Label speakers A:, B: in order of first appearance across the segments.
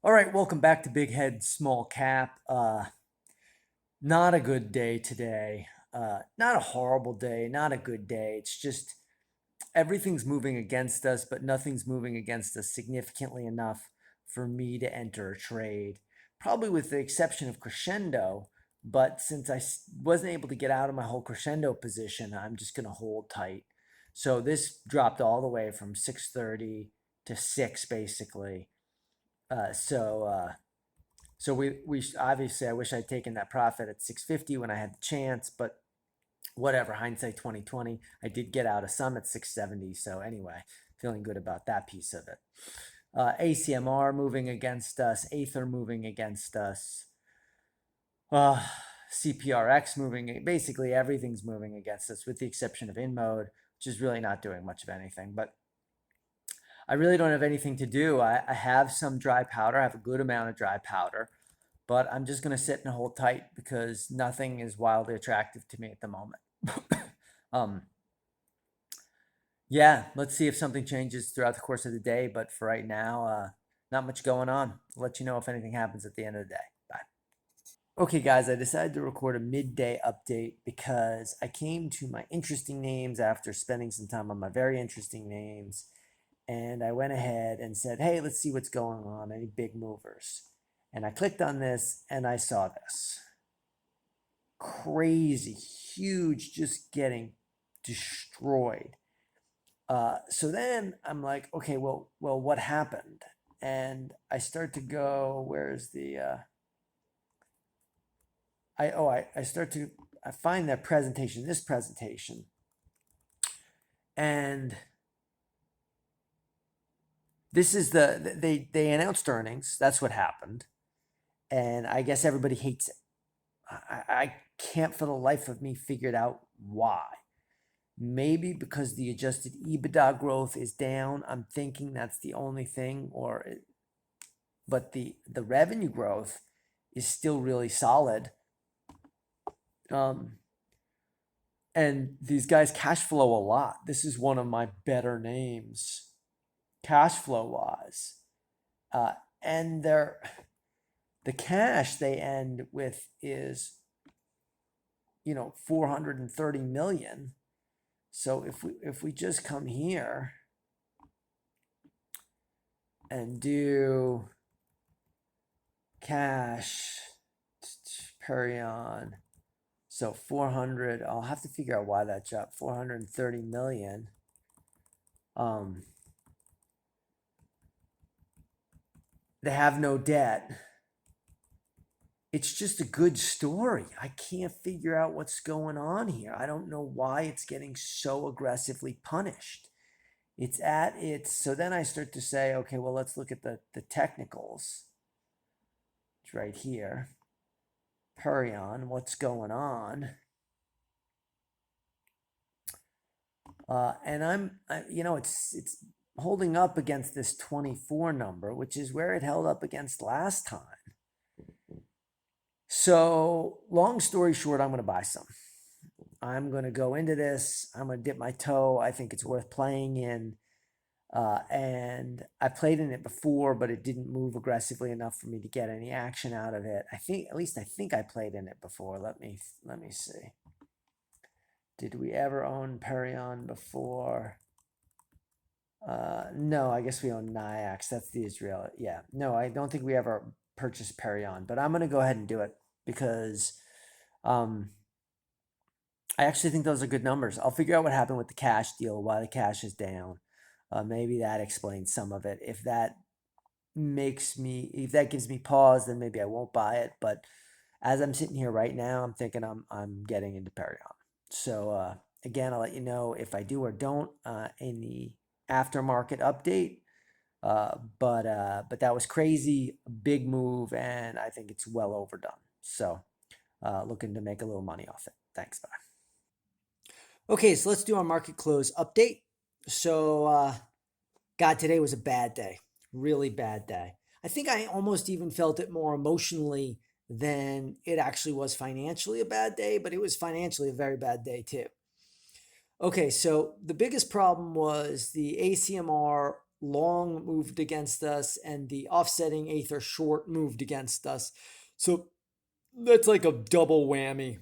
A: All right, welcome back to Big Head Small Cap. Not a good day today. Not a horrible day, not a good day. It's just everything's moving against us, but nothing's moving against us significantly enough for me to enter a trade. Probably with the exception of Crescendo, but since wasn't able to get out of my whole Crescendo position, I'm just going to hold tight. So this dropped all the way from 630 to 6 basically. Uh, so uh, so we obviously I wish I'd taken that profit at 650 when I had the chance, but whatever, hindsight 2020. I did get out of some at 670, so anyway, feeling good about that piece of it. ACMR moving against us, Aether moving against us, uh, CPRX moving, basically everything's moving against us with the exception of InMode, which is really not doing much of anything. But I really don't have anything to do. I have some dry powder. I have a good amount of dry powder, but I'm just going to sit and hold tight because nothing is wildly attractive to me at the moment. um, yeah, let's see if something changes throughout the course of the day. But for right now, not much going on. I'll let you know if anything happens at the end of the day. Bye. Okay, guys, I decided to record a midday update because I came to my interesting names after spending some time on my very interesting names. And I went ahead and said, hey, let's see what's going on. Any big movers? And I clicked on this and I saw this. Crazy, huge, just getting destroyed. So then I'm like, okay, well, what happened? And I start to go, where's the I find that presentation, this presentation, and this is they announced earnings. That's what happened, and I guess everybody hates it. I can't for the life of me figure out why. Maybe because the adjusted EBITDA growth is down. I'm thinking that's the only thing, but the revenue growth is still really solid. Um, and these guys cash flow a lot. This is one of my better names, cash flow wise. And the cash they end with is 430 million. So if we just come here and do cash PERI on, so 400, I'll have to figure out why that dropped. 430 million. They have no debt. It's just a good story. I can't figure out what's going on here. I don't know why it's getting so aggressively punished. It's at its, so then I start to say, okay, well, let's look at the technicals. It's right here. Perion, what's going on? And it's holding up against this 24 number, which is where it held up against last time. So long story short, I'm going to buy some. I'm going to go into this. I'm going to dip my toe. I think it's worth playing in. And I played in it before, but it didn't move aggressively enough for me to get any action out of it. I think I played in it before. Let me see. Did we ever own Perion before? No, I guess we own Nyax. That's the Israel. Yeah, no, I don't think we ever purchased Perion, but I'm going to go ahead and do it because I actually think those are good numbers. I'll figure out what happened with the cash deal, why the cash is down. Maybe that explains some of it. If that gives me pause, then maybe I won't buy it. But as I'm sitting here right now, I'm thinking I'm getting into Perion. So again, I'll let you know if I do or don't in the aftermarket update. But that was crazy, big move, and I think it's well overdone. So looking to make a little money off it. Thanks, bye. Okay, so let's do our market close update. So, God, today was a bad day, really bad day. I think I almost even felt it more emotionally than it actually was financially a bad day, but it was financially a very bad day too. Okay, so the biggest problem was the ACMR long moved against us, and the offsetting Aether short moved against us. So that's like a double whammy.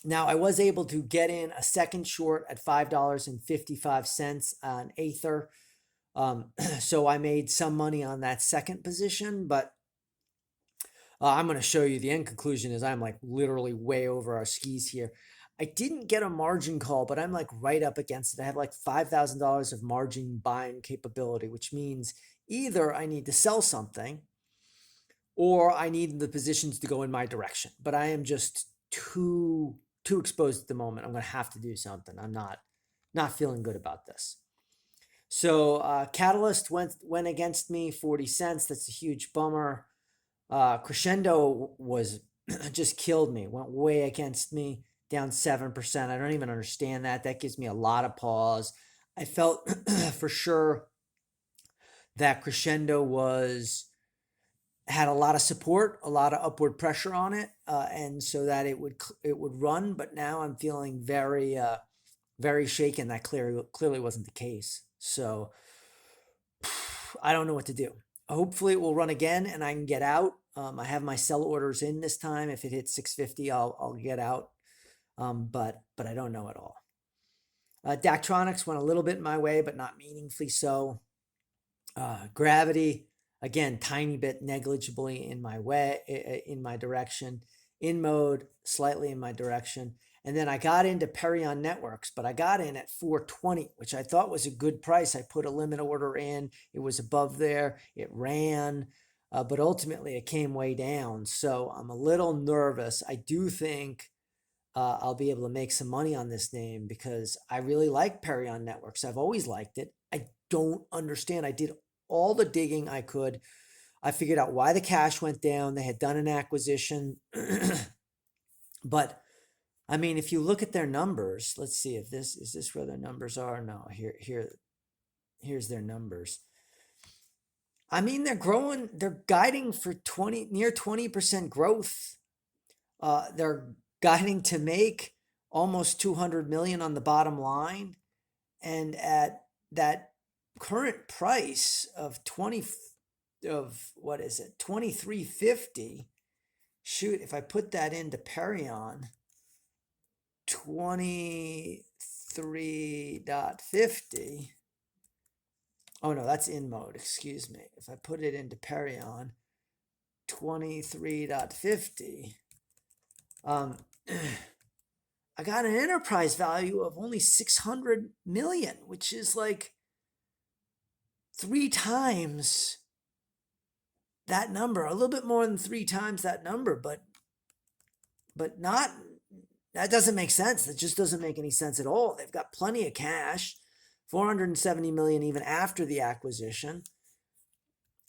A: Now, I was able to get in a second short at $5.55 on Aether. So I made some money on that second position, but I'm going to show you the end conclusion is I'm like literally way over our skis here. I didn't get a margin call, but I'm like right up against it. I have like $5,000 of margin buying capability, which means either I need to sell something or I need the positions to go in my direction. But I am just too exposed at the moment. I'm going to have to do something. I'm not feeling good about this. So Catalyst went against me 40 cents. That's a huge bummer. Crescendo was just killed me. Went way against me, down 7%. I don't even understand that. That gives me a lot of pause. I felt for sure that Crescendo had a lot of support, a lot of upward pressure on it, and so that it would run. But now I'm feeling very shaken. That clearly wasn't the case. So I don't know what to do. Hopefully it will run again and I can get out. I have my sell orders in this time. If it hits 650, I'll get out. But I don't know at all. Daktronics went a little bit my way, but not meaningfully so. Gravity, again, tiny bit negligibly in my way, in my direction. In mode, slightly in my direction. And then I got into PERI Networks, but I got in at 420, which I thought was a good price. I put a limit order in. It was above there. It ran, but ultimately it came way down. So I'm a little nervous. I do think I'll be able to make some money on this name because I really like PERI Networks. I've always liked it. I don't understand. I did all the digging I could. I figured out why the cash went down. They had done an acquisition, but I mean, if you look at their numbers, let's see if this is where their numbers are. No, here's their numbers. I mean, they're growing. They're guiding for near 20% growth. They're guiding to make almost 200 million on the bottom line, and at that current price of 23.50. Shoot, if I put that into Perion. 23.50. Oh no, that's in mode, excuse me. If I put it into Perion, 23.50. I got an enterprise value of only 600 million, which is like 3 times that number, a little bit more than 3 times that number, but not. That doesn't make sense. That just doesn't make any sense at all. They've got plenty of cash, 470 million even after the acquisition.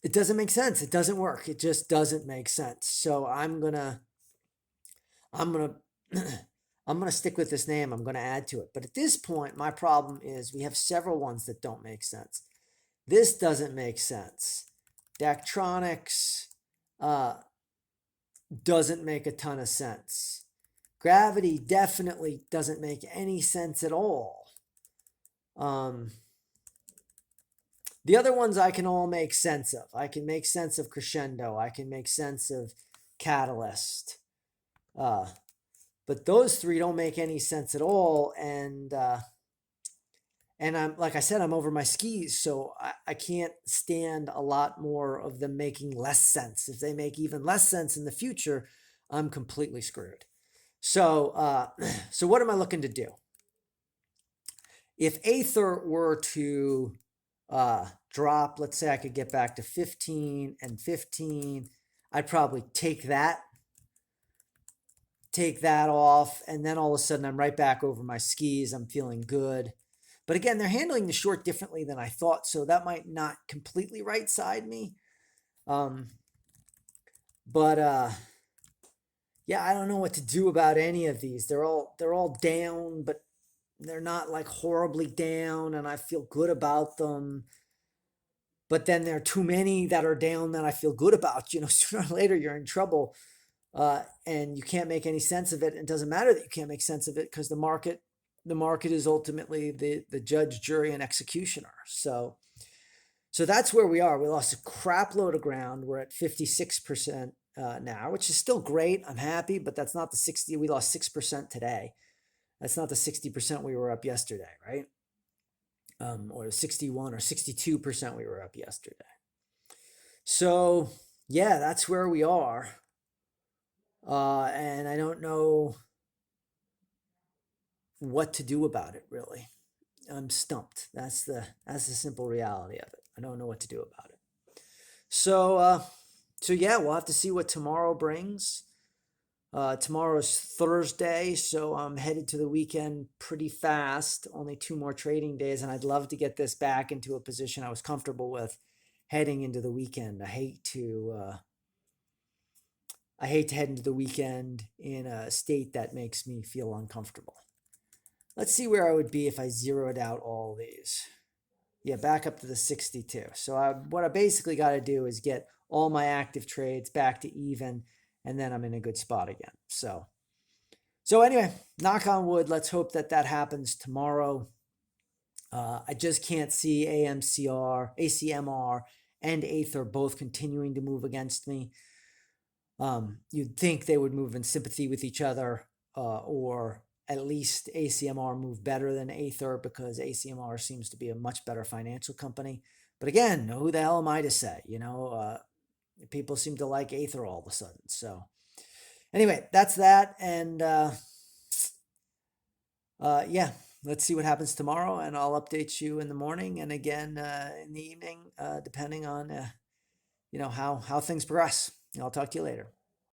A: It doesn't make sense. It doesn't work. It just doesn't make sense. So I'm gonna stick with this name. I'm gonna add to it. But at this point, my problem is we have several ones that don't make sense. This doesn't make sense. Daktronics doesn't make a ton of sense. Gravity definitely doesn't make any sense at all. The other ones I can all make sense of. I can make sense of Crescendo. I can make sense of Catalyst. But those 3 don't make any sense at all. And I'm, like I said, I'm over my skis. So I can't stand a lot more of them making less sense. If they make even less sense in the future, I'm completely screwed. So what am I looking to do? If Aether were to drop, let's say I could get back to 15 and 15, I'd probably take that off, and then all of a sudden I'm right back over my skis. I'm feeling good. But again, they're handling the short differently than I thought, so that might not completely right side me. Yeah, I don't know what to do about any of these. They're all down, but they're not like horribly down, and I feel good about them. But then there are too many that are down that I feel good about. Sooner or later you're in trouble, and you can't make any sense of it. It doesn't matter that you can't make sense of it because the market is ultimately the judge, jury, and executioner. So
B: So that's where we are. We lost a crap load of ground. We're at 56% now, which is still great. I'm happy, but that's not the 60. We lost 6% today. That's not the 60% we were up yesterday, right? Or 61 or 62% we were up yesterday. So yeah, that's where we are. And I don't know what to do about it, really. I'm stumped. That's the simple reality of it. I don't know what to do about it. So yeah, we'll have to see what tomorrow brings. Tomorrow's Thursday, so I'm headed to the weekend pretty fast. Only 2 more trading days, and I'd love to get this back into a position I was comfortable with heading into the weekend. I hate to head into the weekend in a state that makes me feel uncomfortable. Let's see where I would be if I zeroed out all these. Yeah, back up to the 62. So what I basically got to do is get all my active trades back to even, and then I'm in a good spot again. So anyway, knock on wood. Let's hope that happens tomorrow. I just can't see ACMR, and AETH are both continuing to move against me. You'd think they would move in sympathy with each other, or at least ACMR move better than AETH because ACMR seems to be a much better financial company. But again, who the hell am I to say? People seem to like AETH all of a sudden. So anyway, that's that. And yeah, let's see what happens tomorrow, and I'll update you in the morning and again in the evening, depending on how things progress. I'll talk to you later.